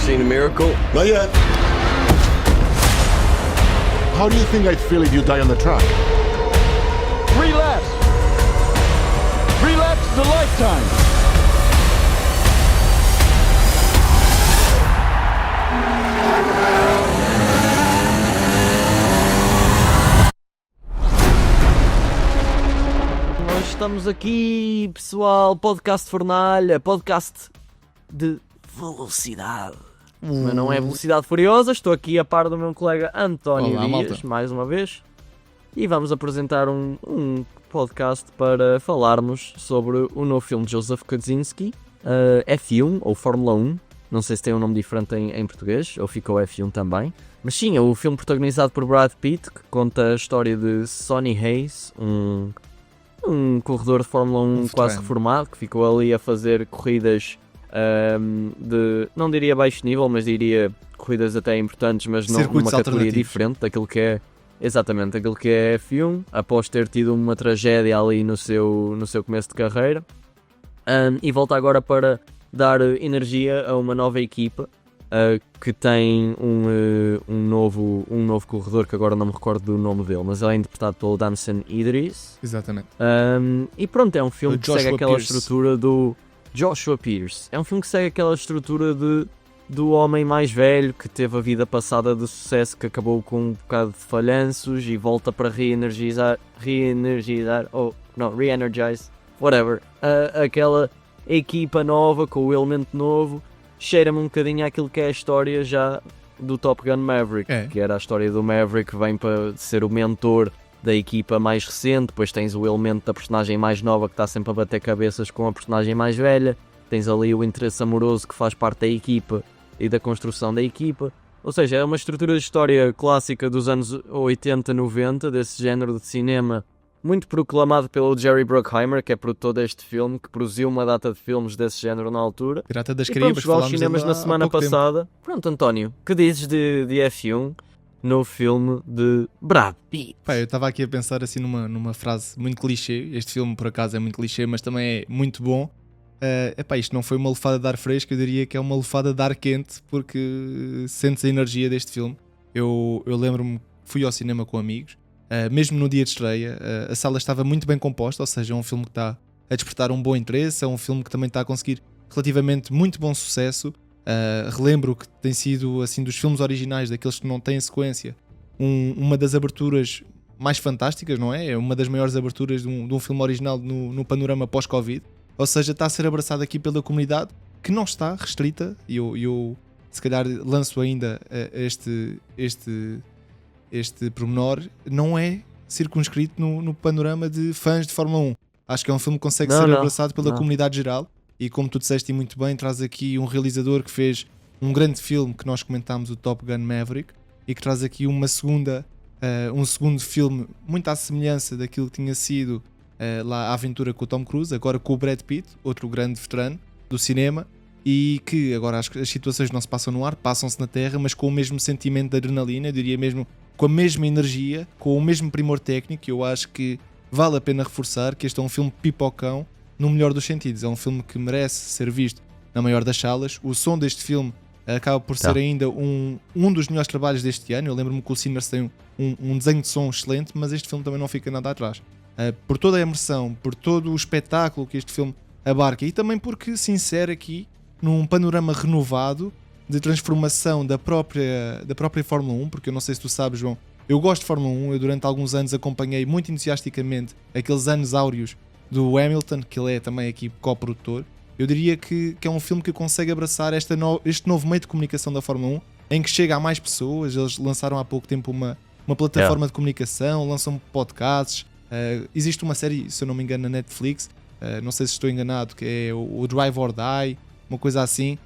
seen a miracle? Not yet. How do you think I'd feel if you die on the track? Relapse! Relapse is a lifetime! Nós estamos aqui, pessoal, podcast Fornalha, podcast de velocidade. Mas não é velocidade furiosa, estou aqui a par do meu colega António Olá, Dias, malta. mais uma vez. E vamos apresentar um podcast para falarmos sobre o novo filme de Joseph Kosinski, F1 ou Fórmula 1. Não sei se tem um nome diferente em português, ou ficou F1 também. Mas sim, é o filme protagonizado por Brad Pitt, que conta a história de Sonny Hayes, um corredor de Fórmula 1 quase reformado, que ficou ali a fazer corridas de, não diria baixo nível, mas diria corridas até importantes, mas não numa categoria diferente daquilo que é, exatamente, aquilo que é F1, após ter tido uma tragédia ali no seu começo de carreira, e volta agora para dar energia a uma nova equipa, que tem um novo corredor, que agora não me recordo do nome dele, mas ele é interpretado pelo Damson Idris. Exatamente. E pronto, é um filme O que segue aquela Pierce. estrutura do Joshua Pierce. É um filme que segue aquela estrutura do homem mais velho que teve a vida passada de sucesso, que acabou com um bocado de falhanços e volta para re-energize, whatever, aquela equipa nova com o elemento novo. Cheira-me um bocadinho àquilo que é a história já do Top Gun Maverick, que era a história do Maverick que vem para ser o mentor da equipa mais recente. Depois tens o elemento da personagem mais nova que está sempre a bater cabeças com a personagem mais velha, tens ali o interesse amoroso que faz parte da equipa e da construção da equipa. Ou seja, é uma estrutura de história clássica dos anos 80, 90, desse género de cinema, muito proclamado pelo Jerry Bruckheimer, que é produtor deste filme, que produziu uma data de filmes desse género na altura. Pirata das E Caraíbas, pronto, chegou aos falámos cinemas dele na há semana pouco tempo. passada. Pronto, António, que dizes de F1 no filme de Brad Pitt? Pá, eu estava aqui a pensar assim numa frase muito clichê. Este filme por acaso é muito clichê, mas também é muito bom. Isto não foi uma lefada de ar fresco, eu diria que é uma lefada de ar quente, porque sentes a energia deste filme. Eu lembro-me que fui ao cinema com amigos, mesmo no dia de estreia, a sala estava muito bem composta, ou seja, é um filme que está a despertar um bom interesse, é um filme que também está a conseguir relativamente muito bom sucesso. Relembro que tem sido, assim, dos filmes originais, daqueles que não têm sequência, uma das aberturas mais fantásticas, não é? É uma das maiores aberturas de um filme original no panorama pós-Covid. Ou seja, está a ser abraçado aqui pela comunidade, que não está restrita, e eu se calhar lanço ainda este pormenor, não é circunscrito no panorama de fãs de Fórmula 1. Acho que é um filme que consegue ser abraçado pela comunidade geral, e como tu disseste muito bem, traz aqui um realizador que fez um grande filme que nós comentámos, o Top Gun Maverick, e que traz aqui um segundo filme muito à semelhança daquilo que tinha sido lá a aventura com o Tom Cruise, agora com o Brad Pitt, outro grande veterano do cinema, e que agora as situações não se passam no ar, passam-se na terra, mas com o mesmo sentimento de adrenalina, eu diria mesmo com a mesma energia, com o mesmo primor técnico. Eu acho que vale a pena reforçar que este é um filme pipocão no melhor dos sentidos, é um filme que merece ser visto na maior das salas. O som deste filme acaba por ser ainda um dos melhores trabalhos deste ano. Eu lembro-me que o Sinners tem um desenho de som excelente, mas este filme também não fica nada atrás. Por toda a imersão, por todo o espetáculo que este filme abarca, e também porque se insere aqui num panorama renovado de transformação da própria Fórmula 1, porque eu não sei se tu sabes, João, eu gosto de Fórmula 1, eu durante alguns anos acompanhei muito entusiasticamente aqueles anos áureos do Hamilton, que ele é também aqui co-produtor. Eu diria que é um filme que consegue abraçar este novo meio de comunicação da Fórmula 1, em que chega a mais pessoas. Eles lançaram há pouco tempo uma plataforma de comunicação, lançam podcasts. Existe uma série, se eu não me engano, na Netflix, não sei se estou enganado, que é o Drive or Die, uma coisa assim,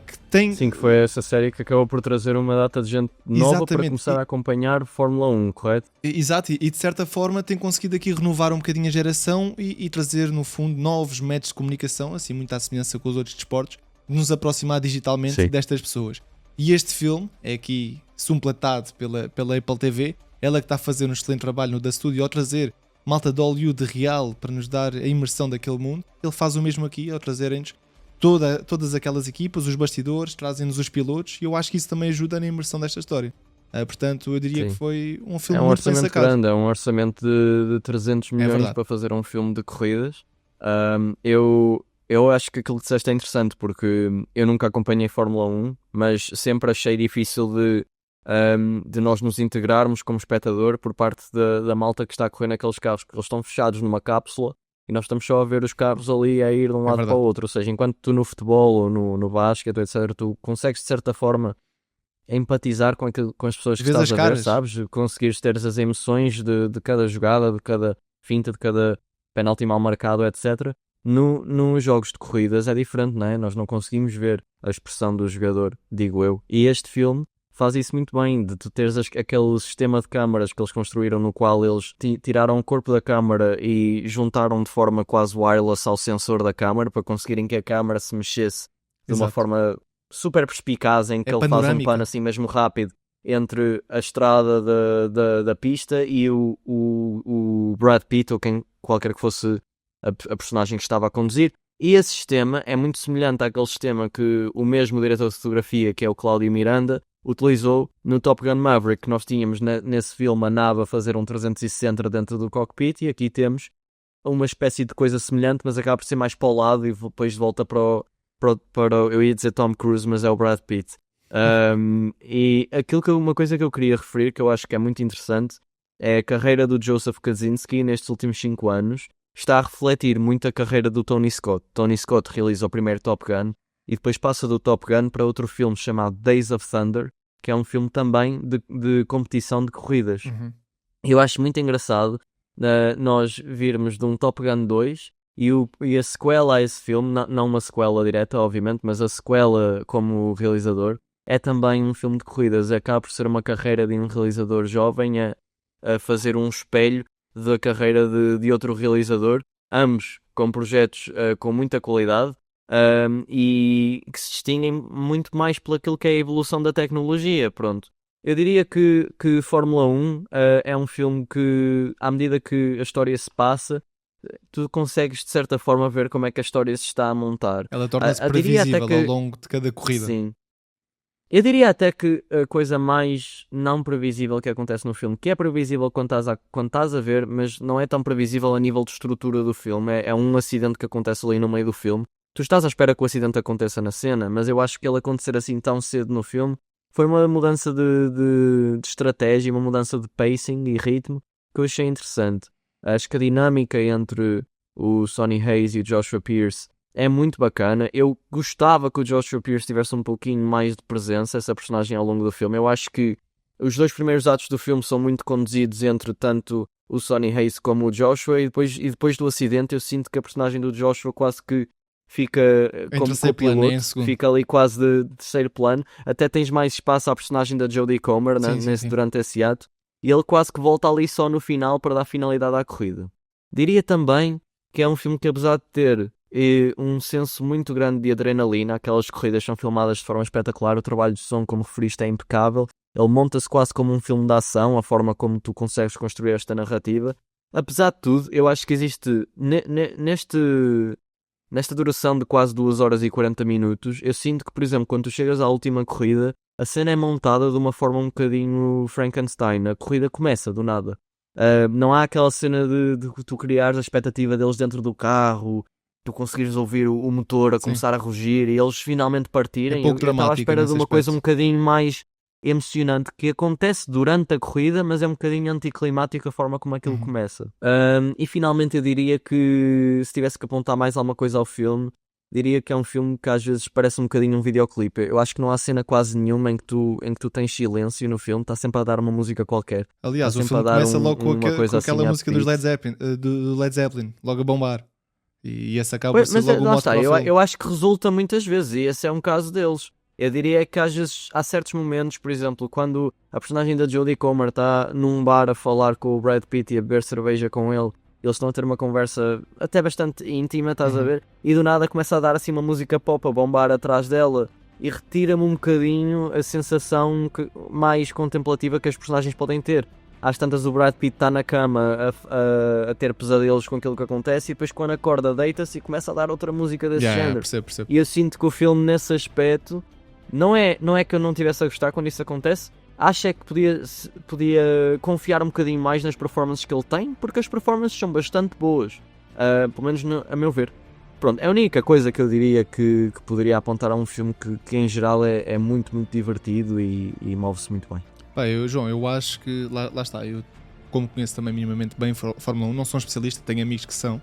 que tem... Sim, que foi essa série que acabou por trazer uma data de gente nova para começar a acompanhar Fórmula 1, correto? Exato, e de certa forma tem conseguido aqui renovar um bocadinho a geração e trazer no fundo novos métodos de comunicação, assim muito à semelhança com os outros desportos, de nos aproximar digitalmente destas pessoas. E este filme é aqui supplantado pela Apple TV, ela que está a fazer um excelente trabalho no da Studio ao trazer malta de Hollywood real para nos dar a imersão daquele mundo. Ele faz o mesmo aqui ao trazerem-nos todas aquelas equipas, os bastidores, trazem-nos os pilotos, e eu acho que isso também ajuda na imersão desta história. Portanto, eu diria que foi um filme muito bem sacado. Grande, é um orçamento de 300 milhões para fazer um filme de corridas. Eu acho que aquilo que disseste é interessante, porque eu nunca acompanhei Fórmula 1, mas sempre achei difícil de nós nos integrarmos como espectador por parte da malta que está a correr naqueles carros, que eles estão fechados numa cápsula e nós estamos só a ver os carros ali a ir de um lado para o outro. Ou seja, enquanto tu no futebol ou no basquete, etc., tu consegues de certa forma empatizar com as pessoas que estás a ver, sabes? Conseguires ter as emoções de cada jogada, de cada finta, de cada penalti mal marcado, etc. Nos jogos de corridas é diferente, não é? Nós não conseguimos ver a expressão do jogador, digo eu. E este filme faz isso muito bem, de tu teres aquele sistema de câmaras que eles construíram, no qual eles tiraram o corpo da câmara e juntaram de forma quase wireless ao sensor da câmara para conseguirem que a câmara se mexesse de uma forma super perspicaz, em que ele faz um pano assim mesmo rápido entre a estrada da pista e o Brad Pitt, ou qualquer que fosse a personagem que estava a conduzir. E esse sistema é muito semelhante àquele sistema que o mesmo diretor de fotografia, que é o Cláudio Miranda, utilizou no Top Gun Maverick, que nós tínhamos nesse filme a nave a fazer um 360 dentro do cockpit, e aqui temos uma espécie de coisa semelhante, mas acaba por ser mais para o lado e depois volta para eu ia dizer Tom Cruise, mas é o Brad Pitt. E uma coisa que eu queria referir, que eu acho que é muito interessante, é a carreira do Joseph Kosinski nestes últimos 5 anos. Está a refletir muito a carreira do Tony Scott. Tony Scott realiza o primeiro Top Gun e depois passa do Top Gun para outro filme chamado Days of Thunder, que é um filme também de competição de corridas. Eu acho muito engraçado nós virmos de um Top Gun 2 e a sequela a esse filme, não uma sequela direta, obviamente, mas a sequela como realizador, é também um filme de corridas. Acaba por ser uma carreira de um realizador jovem a fazer um espelho da carreira de outro realizador, ambos com projetos com muita qualidade e que se distinguem muito mais por aquilo que é a evolução da tecnologia. Pronto. Eu diria que Fórmula 1 é um filme que, à medida que a história se passa, tu consegues de certa forma ver como é que a história se está a montar. Ela torna-se previsível ao longo de cada corrida. Sim. Eu diria até que a coisa mais não previsível que acontece no filme, que é previsível quando estás a ver, mas não é tão previsível a nível de estrutura do filme, é um acidente que acontece ali no meio do filme. Tu estás à espera que o acidente aconteça na cena, mas eu acho que ele acontecer assim tão cedo no filme foi uma mudança de estratégia, uma mudança de pacing e ritmo que eu achei interessante. Acho que a dinâmica entre o Sonny Hayes e o Joshua Pierce é muito bacana. Eu gostava que o Joshua Pierce tivesse um pouquinho mais de presença, essa personagem, ao longo do filme. Eu acho que os 2 primeiros atos do filme são muito conduzidos entre tanto o Sonny Hayes como o Joshua, e depois do acidente eu sinto que a personagem do Joshua quase que fica como copiloto, fica ali quase de terceiro plano. Até tens mais espaço à personagem da Jodie Comer durante esse ato, e ele quase que volta ali só no final para dar finalidade à corrida. Diria também que é um filme que, apesar de ter um senso muito grande de adrenalina, aquelas corridas são filmadas de forma espetacular, o trabalho de som, como referiste, é impecável, ele monta-se quase como um filme de ação, a forma como tu consegues construir esta narrativa. Apesar de tudo, eu acho que existe nesta duração de quase 2 horas e 40 minutos, eu sinto que, por exemplo, quando tu chegas à última corrida, a cena é montada de uma forma um bocadinho Frankenstein. A corrida começa do nada. Não há aquela cena de tu criares a expectativa deles dentro do carro, tu conseguires ouvir o motor a começar a rugir e eles finalmente partirem. Eu estava à espera de uma coisa um bocadinho mais emocionante, que acontece durante a corrida, mas é um bocadinho anticlimático a forma como aquilo começa. E finalmente eu diria que, se tivesse que apontar mais alguma coisa ao filme, diria que é um filme que às vezes parece um bocadinho um videoclipe. Eu acho que não há cena quase nenhuma em que tu tens silêncio no filme, está sempre a dar uma música qualquer. Aliás, o filme começa logo com aquela música dos do Led Zeppelin, logo a bombar. E esse acaba por ser logo o mote para o filme. Eu acho que resulta muitas vezes, e esse é um caso deles. Eu diria que às vezes há certos momentos, por exemplo, quando a personagem da Jodie Comer está num bar a falar com o Brad Pitt e a beber cerveja com ele, eles estão a ter uma conversa até bastante íntima, estás a ver? E do nada começa a dar assim uma música pop a bombar atrás dela e retira-me um bocadinho a sensação mais contemplativa que as personagens podem ter. às tantas o Brad Pitt está na cama a ter pesadelos com aquilo que acontece e depois quando acorda deita-se e começa a dar outra música desse género. Percebo. E eu sinto que o filme nesse aspecto não é que eu não estivesse a gostar quando isso acontece, acho é que podia confiar um bocadinho mais nas performances que ele tem, porque as performances são bastante boas, pelo menos a meu ver. Pronto, é a única coisa que eu diria que poderia apontar a um filme que em geral é muito, muito divertido e move-se muito bem. João, eu acho que, lá está, eu como conheço também minimamente bem Fórmula 1, não sou um especialista, tenho amigos que são,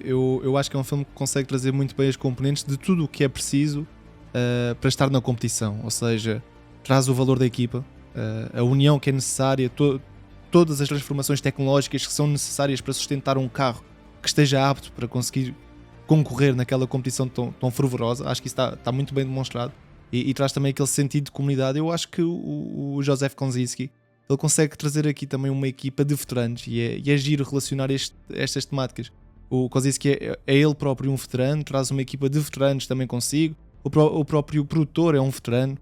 eu acho que é um filme que consegue trazer muito bem as componentes de tudo o que é preciso para estar na competição, ou seja, traz o valor da equipa, a união que é necessária, todas as transformações tecnológicas que são necessárias para sustentar um carro que esteja apto para conseguir concorrer naquela competição tão fervorosa. Acho que isso está muito bem demonstrado e traz também aquele sentido de comunidade. Eu acho que o Joseph Kosinski, ele consegue trazer aqui também uma equipa de veteranos e é giro relacionar estas temáticas. O Kosinski é ele próprio um veterano, traz uma equipa de veteranos também consigo, o próprio produtor é um veterano,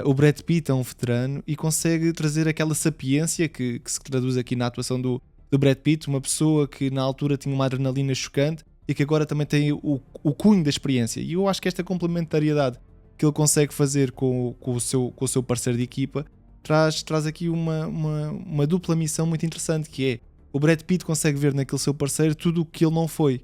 o Brad Pitt é um veterano e consegue trazer aquela sapiência que se traduz aqui na atuação do Brad Pitt, uma pessoa que na altura tinha uma adrenalina chocante e que agora também tem o cunho da experiência. E eu acho que esta complementariedade que ele consegue fazer com o seu parceiro de equipa traz aqui uma dupla missão muito interessante, que é o Brad Pitt consegue ver naquele seu parceiro tudo o que ele não foi.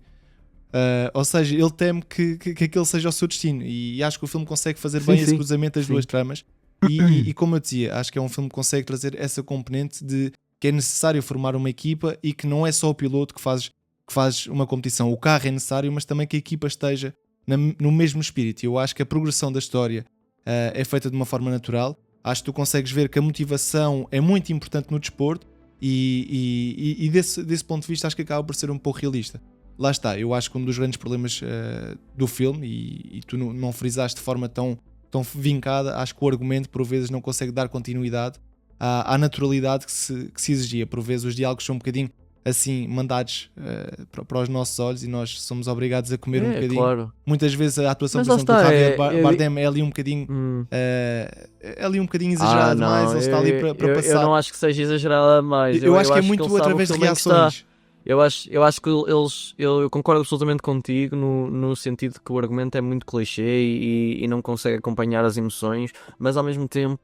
Ou seja, ele teme que aquele seja o seu destino e acho que o filme consegue fazer bem esse cruzamento das duas tramas e como eu dizia, acho que é um filme que consegue trazer essa componente de que é necessário formar uma equipa e que não é só o piloto que faz uma competição. O carro é necessário, mas também que a equipa esteja no mesmo espírito. Eu acho que a progressão da história é feita de uma forma natural. Acho que tu consegues ver que a motivação é muito importante no desporto e desse ponto de vista acho que acaba por ser um pouco realista. Lá está, eu acho que um dos grandes problemas do filme, e tu não frisaste de forma tão vincada, acho que o argumento por vezes não consegue dar continuidade à naturalidade que se exigia. Por vezes os diálogos são um bocadinho assim mandados para os nossos olhos e nós somos obrigados a comer um bocadinho. Claro. Muitas vezes a atuação do Javier Bardem é ali um bocadinho exagerada demais. Ele está ali para passar. Eu não acho que seja exagerada demais. Eu acho que é muito através de reações. Eu acho que eu concordo absolutamente contigo no sentido que o argumento é muito clichê e não consegue acompanhar as emoções, mas ao mesmo tempo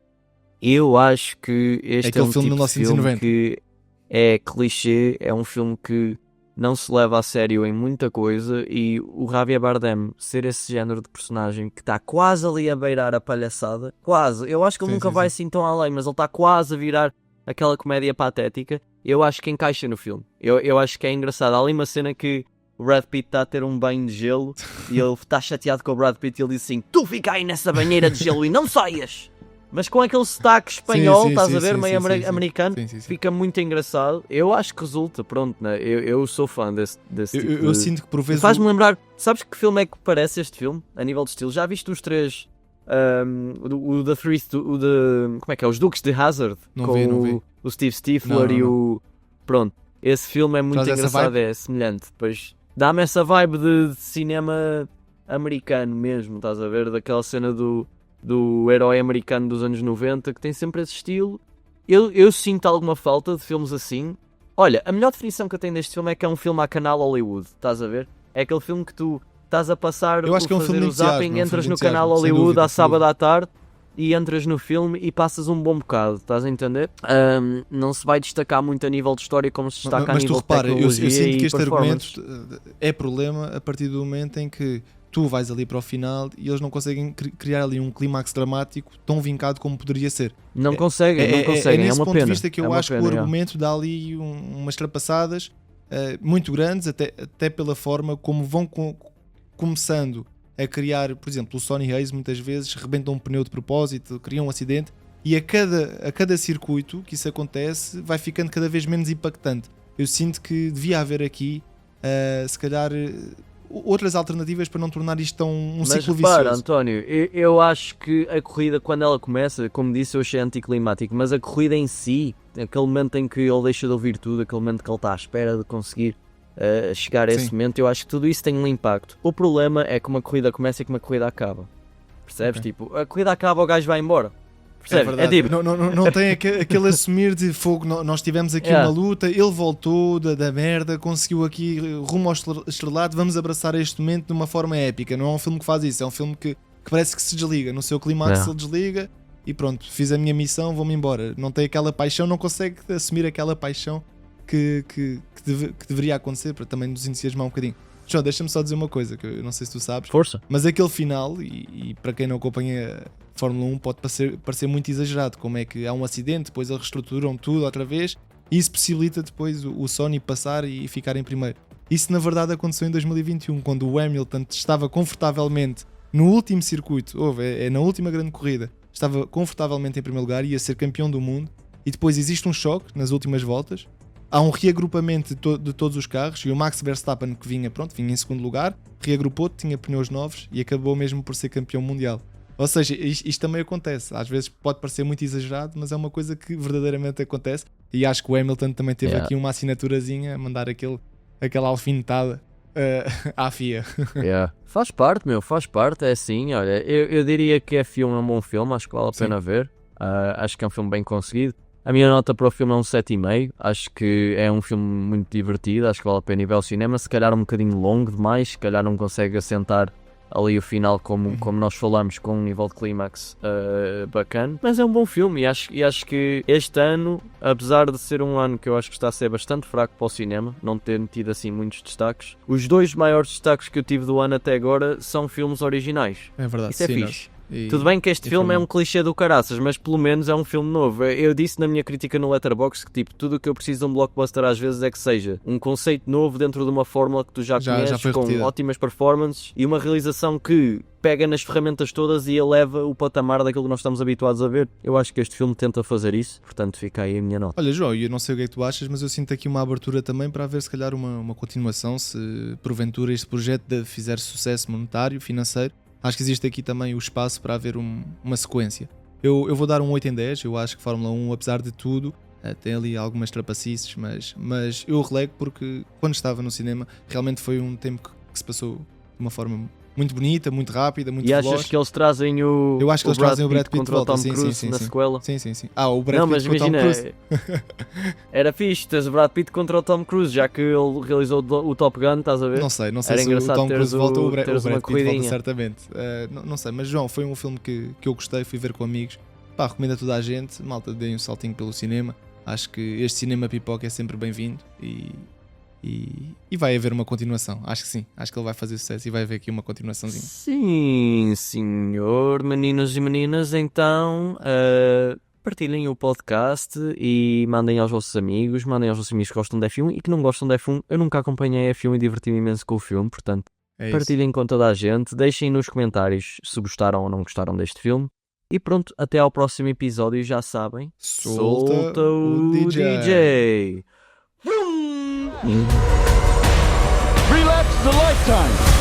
eu acho que este é um filme tipo de filme que é clichê, é um filme que não se leva a sério em muita coisa e o Javier Bardem ser esse género de personagem que está quase ali a beirar a palhaçada, quase, eu acho que ele nunca vai assim tão além, mas ele está quase a virar aquela comédia patética, eu acho que encaixa no filme. Eu acho que é engraçado. Há ali uma cena que o Brad Pitt está a ter um banho de gelo e ele está chateado com o Brad Pitt e ele diz assim: tu fica aí nessa banheira de gelo e não saias! Mas com aquele sotaque espanhol, estás a ver, meio americano, fica muito engraçado. Eu acho que resulta, pronto, né? Eu sou fã desse tipo eu sinto que por vezes... Faz-me lembrar, sabes que filme é que parece este filme, a nível de estilo? Já viste os três... como é que é? Os Dukes de Hazzard? Não vi. O Steve Stifler e o... Pronto, esse filme é muito engraçado, é semelhante. Depois dá-me essa vibe de cinema americano mesmo, estás a ver? Daquela cena do herói americano dos anos 90, que tem sempre esse estilo. Eu sinto alguma falta de filmes assim. Olha, a melhor definição que eu tenho deste filme é que é um filme à canal Hollywood, estás a ver? É aquele filme que tu estás a passar por fazer o zapping, entras no canal Hollywood à sábado à tarde e entras no filme e passas um bom bocado, estás a entender? Não se vai destacar muito a nível de história como se destaca a nível de tecnologia. Mas tu repara, eu sinto que este argumento é problema a partir do momento em que tu vais ali para o final e eles não conseguem criar ali um clímax dramático tão vincado como poderia ser. Não conseguem, é nesse ponto de vista que eu acho que o argumento dá ali umas trapassadas muito grandes, até pela forma como vão começando a criar, por exemplo, o Sonny Hayes muitas vezes rebenta um pneu de propósito, cria um acidente e a cada circuito que isso acontece vai ficando cada vez menos impactante. Eu sinto que devia haver aqui se calhar outras alternativas para não tornar isto tão ciclo vicioso. Mas repara, António, eu acho que a corrida, quando ela começa, como disse, eu achei anticlimático, mas a corrida em si, aquele momento em que ele deixa de ouvir tudo, aquele momento que ele está à espera de conseguir chegar a esse momento, eu acho que tudo isso tem um impacto. O problema é como a corrida começa e como a corrida acaba. Percebes? Tipo, a corrida acaba, o gajo vai embora. Percebe? verdade. tipo... Não tem aquele assumir de fogo. Nós tivemos aqui uma luta, ele voltou da merda, conseguiu aqui rumo ao estrelado, vamos abraçar este momento de uma forma épica. Não é um filme que faz isso, é um filme que parece que se desliga. No seu clímax ele desliga e pronto, fiz a minha missão, vou-me embora. Não tem aquela paixão, não consegue assumir aquela paixão que deveria acontecer para também nos entusiasmar um bocadinho. João, deixa-me só dizer uma coisa, que eu não sei se tu sabes. Força. Mas aquele final, e para quem não acompanha Fórmula 1, pode parecer muito exagerado. Como é que há um acidente, depois eles reestruturam tudo outra vez, e isso possibilita depois o Sony passar e ficar em primeiro. Isso na verdade aconteceu em 2021, quando o Hamilton estava confortavelmente no último circuito, na última grande corrida, estava confortavelmente em primeiro lugar, ia ser campeão do mundo, e depois existe um choque nas últimas voltas. Há um reagrupamento de todos os carros e o Max Verstappen, que vinha em segundo lugar, reagrupou, tinha pneus novos e acabou mesmo por ser campeão mundial. Ou seja, isto também acontece. Às vezes pode parecer muito exagerado, mas é uma coisa que verdadeiramente acontece. E acho que o Hamilton também teve aqui uma assinaturazinha a mandar aquela alfinetada à FIA. Faz parte, faz parte. É assim, olha, eu diria que F1 é um bom filme, acho que vale a pena ver. Acho que é um filme bem conseguido. A minha nota para o filme é um 7,5. Acho que é um filme muito divertido. Acho que vale a pena ir ver ao cinema. Se calhar um bocadinho longo demais. Se calhar não consegue assentar ali o final como nós falamos, com um nível de clímax bacana. Mas é um bom filme e acho que este ano, apesar de ser um ano que eu acho que está a ser bastante fraco para o cinema, não ter tido assim muitos destaques, os 2 maiores destaques que eu tive do ano até agora são filmes originais. É verdade. Isso é fixe. Tudo bem que este filme é um clichê do caraças, mas pelo menos é um filme novo. Eu disse na minha crítica no Letterboxd que tipo, tudo o que eu preciso de um blockbuster às vezes é que seja um conceito novo dentro de uma fórmula que tu já conheces, com repetida, ótimas performances e uma realização que pega nas ferramentas todas e eleva o patamar daquilo que nós estamos habituados a ver. Eu acho que este filme tenta fazer isso, portanto fica aí a minha nota. Olha, João, eu não sei o que é que tu achas, mas eu sinto aqui uma abertura também para haver se calhar uma continuação, se porventura este projeto fizer sucesso monetário, financeiro. Acho que existe aqui também o espaço para haver uma sequência. Eu vou dar um 8 em 10, eu acho que Fórmula 1, apesar de tudo, tem ali algumas trapacices, mas eu relego porque quando estava no cinema, realmente foi um tempo que se passou de uma forma muito bonita, muito rápida, muito veloz. E achas que eles trazem eu acho que eles trazem o Brad Pitt contra o Tom Cruise na sequela? Sim. O Brad Pitt contra o Tom Cruise. Era fixe, tens o Brad Pitt contra o Tom Cruise, já que ele realizou o Top Gun, estás a ver? Não sei se o Tom Cruise volta ou o Brad Pitt volta certamente. Não sei, mas João, foi um filme que eu gostei, fui ver com amigos. Recomendo a toda a gente, malta, deem um saltinho pelo cinema. Acho que este cinema pipoca é sempre bem-vindo e vai haver uma continuação, acho que sim, acho que ele vai fazer sucesso e vai haver aqui uma continuaçãozinha. Sim, senhor, meninos e meninas, então partilhem o podcast e mandem aos vossos amigos que gostam de F1 e que não gostam de F1. Eu nunca acompanhei F1 e diverti-me imenso com o filme, portanto partilhem com toda a gente, deixem nos comentários se gostaram ou não gostaram deste filme. E pronto, até ao próximo episódio, já sabem, solta o DJ. 3 laps is a lifetime.